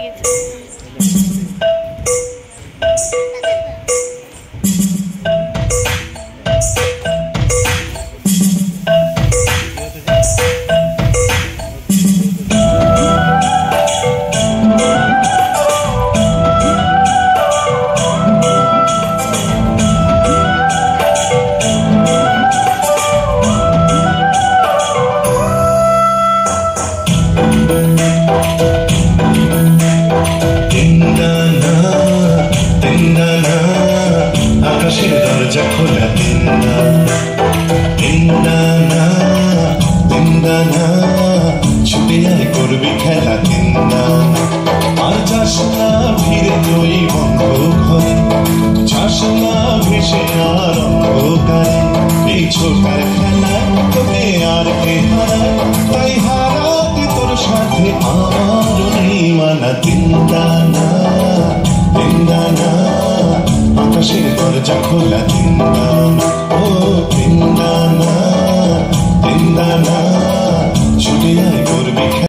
গেছে। আকাশের দরজা খোলা তিনদানা ছুটে আয় করবি খেলা তিনদানা আর যাস না ফিরে তুই বন্ধ ঘরে যাস না ভেসে আর অন্ধকারে এই ছোটার খেলা তোকে আর কে হারায় তাই হারাতে তোর সাথে আমার নেই মানা তিনদানা আকাশের দরজা খোলা তিনদানা ও তিনদানা ছুটে আয় করবি